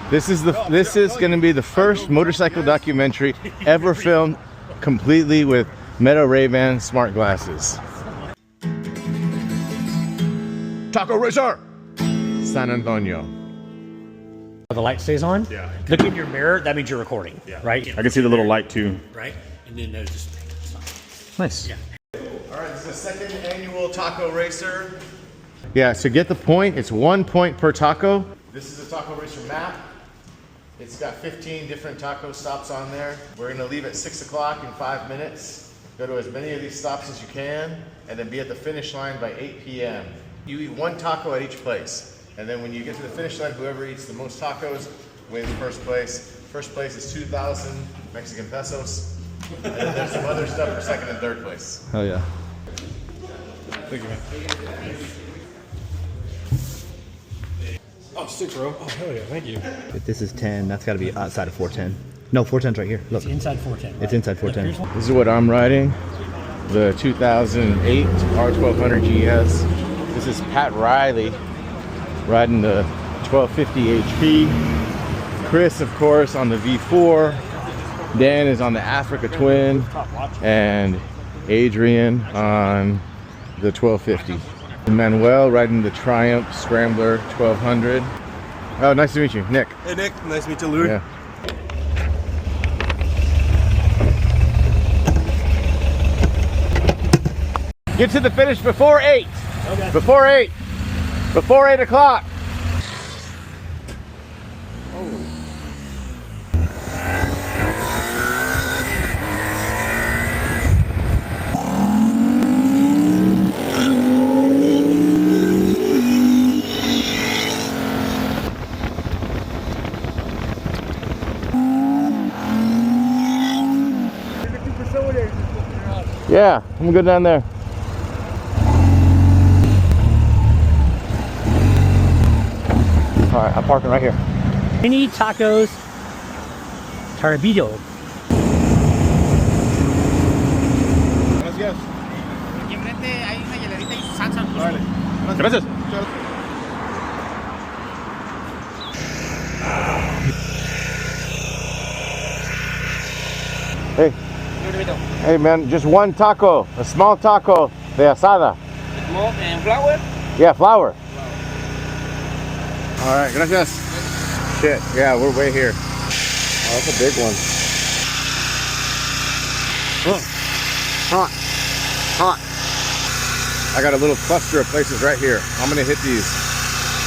This is going to be the first motorcycle documentary ever filmed completely with Meta Ray-Ban smart glasses. Taco Racer, San Antonio. The light stays on. Yeah. Look in your mirror. That means you're recording. Yeah. Right. I can see the little light too. Right. And then there's just nice. Yeah. All right. This is the second annual Taco Racer. Yeah. To get the point, it's 1 point per taco. This is a Taco Racer map. It's got 15 different taco stops on there. We're gonna leave at 6 o'clock in 5 minutes. Go to as many of these stops as you can, and then be at the finish line by 8 p.m. You eat one taco at each place. And then when you get to the finish line, whoever eats the most tacos wins first place. First place is 2,000 Mexican pesos. And then there's some other stuff for second and third place. Oh yeah. Thank you, man. Oh, sick, bro. Oh, hell yeah, thank you. If this is 10, that's got to be outside of 410. No, 410's right here. Look. It's inside 410. Right? It's inside 410. This is what I'm riding. The 2008 R1200 GS. This is Pat Riley riding the 1250 HP. Chris, of course, on the V4. Dan is on the Africa Twin. And Adrian on the 1250. Manuel riding the Triumph Scrambler 1200. Oh, nice to meet you, Nick. Hey, Nick. Nice to meet you, Louis. Yeah. Get to the finish before 8. Okay. Before 8. Before 8 o'clock. Yeah, I'm gonna go down there. All right, I'm parking right here. Mini tacos Tarbillo. Gracias. Aquí enfrente hay una hielerita y salsa. Gracias. Hey. Hey man, just one taco, a small taco de asada. Small and flour? Yeah, flour. All right, gracias. Shit, yeah, we're way here. Oh, that's a big one. Oh, hot, hot. I got a little cluster of places right here. I'm gonna hit these.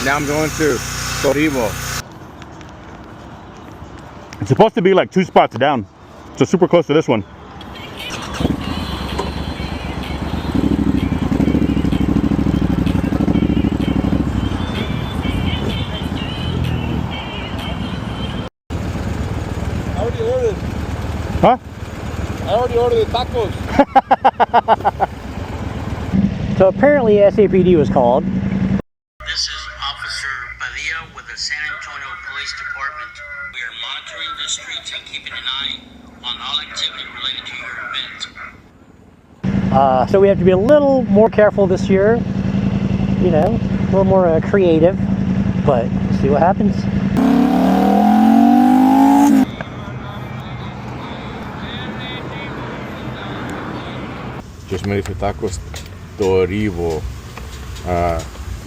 Now I'm going to Toribio. It's supposed to be like 2 spots down. So super close to this one. Huh? I already ordered the tacos. So apparently SAPD was called. This is Officer Padilla with the San Antonio Police Department. We are monitoring the streets and keeping an eye on all activity related to your event. So we have to be a little more careful this year. You know, a little more creative. But see what happens. Just made for tacos Toribio.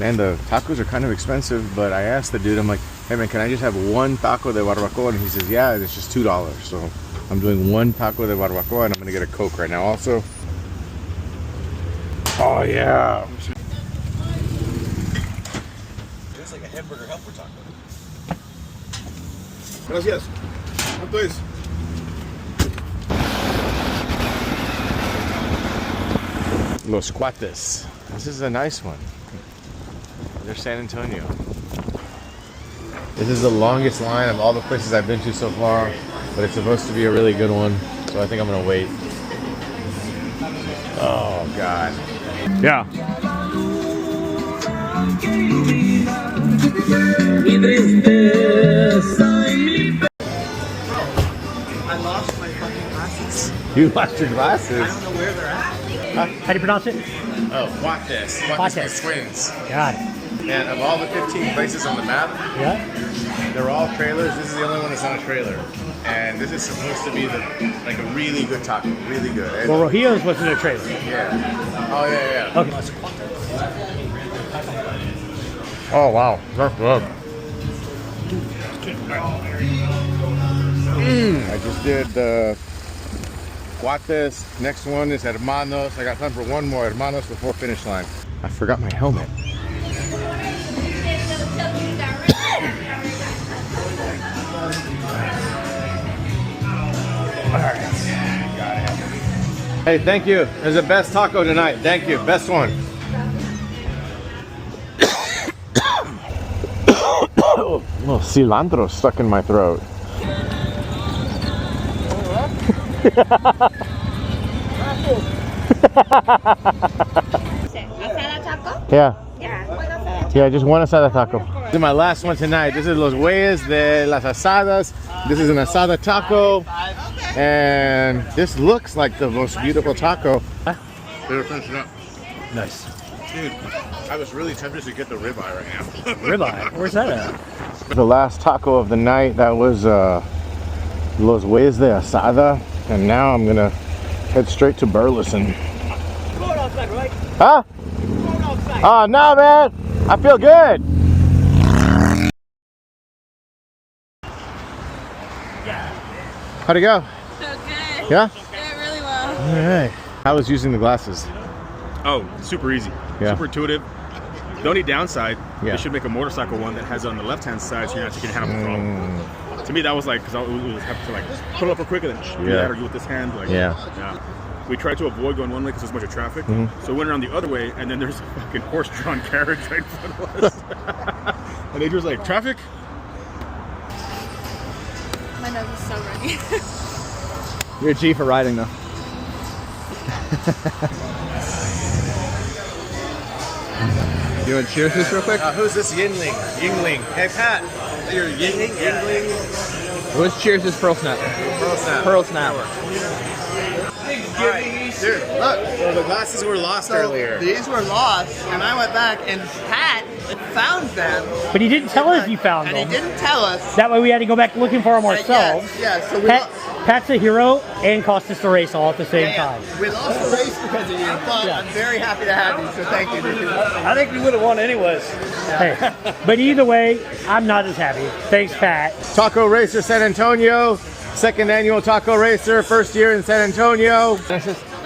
Man, the tacos are kind of expensive, but I asked the dude, I'm like, hey man, can I just have one taco de barbacoa? And he says, yeah, it's just $2. So I'm doing one taco de barbacoa and I'm gonna get a Coke right now also. Oh yeah. It's like a hamburger helper taco. Gracias. ¿Cuánto es? Los Cuates. This is a nice one. They're San Antonio. This is the longest line of all the places I've been to so far, but it's supposed to be a really good one, so I think I'm gonna wait. Oh God. Yeah. I lost my fucking glasses. You lost your glasses? I don't know where they're at. How do you pronounce it? Oh, Cuates. Cuates Cuates. twins. God. And of all the 15 places on the map, Yeah. They're all trailers. This is the only one that's not a trailer. And this is supposed to be like a really good taco, really good. And Well, Rojillo's wasn't a trailer. yeah. Oh yeah, yeah. Okay. Oh wow, that's good. I just did the Guates. Next one is Hermanos. I got time for one more Hermanos before finish line. I forgot my helmet. Hey, thank you. It was the best taco tonight. Thank you. Best one. Little cilantro stuck in my throat. Asada taco? Yeah. Yeah, one asada. Yeah, just one asada taco. This is my last one tonight. This is Los Güeyes de las Asadas. This is an asada taco. And this looks like the most beautiful taco. They're finishing up. Nice. Dude, I was really tempted to get the ribeye right now. Ribeye. Where's that at? The last taco of the night, that was Los Güeyes de Asada. And now I'm gonna head straight to Burleson. Going outside, right? Huh? Going outside. Oh, no, man. I feel good. How'd it go? So good. Yeah? Did really well. All right. How was using the glasses? Oh, super easy. Yeah. Super intuitive. The only downside, Yeah. they should make a motorcycle one that has it on the left-hand side so you're not taking your hand off the throttle. To me, that was like, because I would have to like pull it up real quick and then do Yeah. that or do with this hand. Like, Yeah. We tried to avoid going one way because there's a bunch of traffic. So we went around the other way, and then there's a fucking horse-drawn carriage right in front of us. And Adrian's like, traffic? My nose is so runny. You're a G for riding though. You want to cheers this real quick? Who's this Yingling? Yingling. Hey, Pat. You're Yingling? Yingling? Let's cheers this Pearl Snap. Pearl Snap. Pearl Snap. Dude, look. Well, the glasses were lost earlier. These were lost, and I went back, and Pat found them, But he didn't tell us you found and them. he didn't tell us. That way we had to go back looking for them ourselves. Yeah, so we, Pat's a hero and cost us the race all at the same time. we lost the race because of you, but I'm very happy to have you, so thank you. I think we would have won anyways. Hey, but either way, I'm not as happy. Thanks, Pat. Taco Racer San Antonio. Second annual Taco Racer. First year in San Antonio.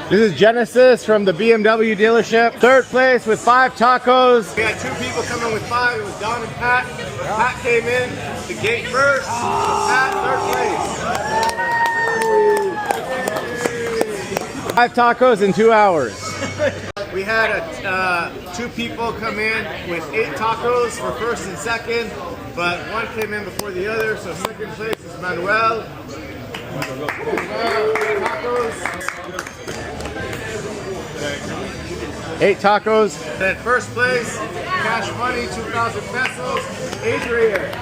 This is Genesis from the BMW dealership. Third place with 5 tacos. We had 2 people coming with 5. It was Don and Pat. Pat came in the gate first. Pat, third place. 5 tacos in 2 hours. We had 2 people come in with 8 tacos for first and second, but one came in before the other, so second place is Manuel. Tacos. 8 tacos. Then first place, cash money, 2,000 pesos, Adrian.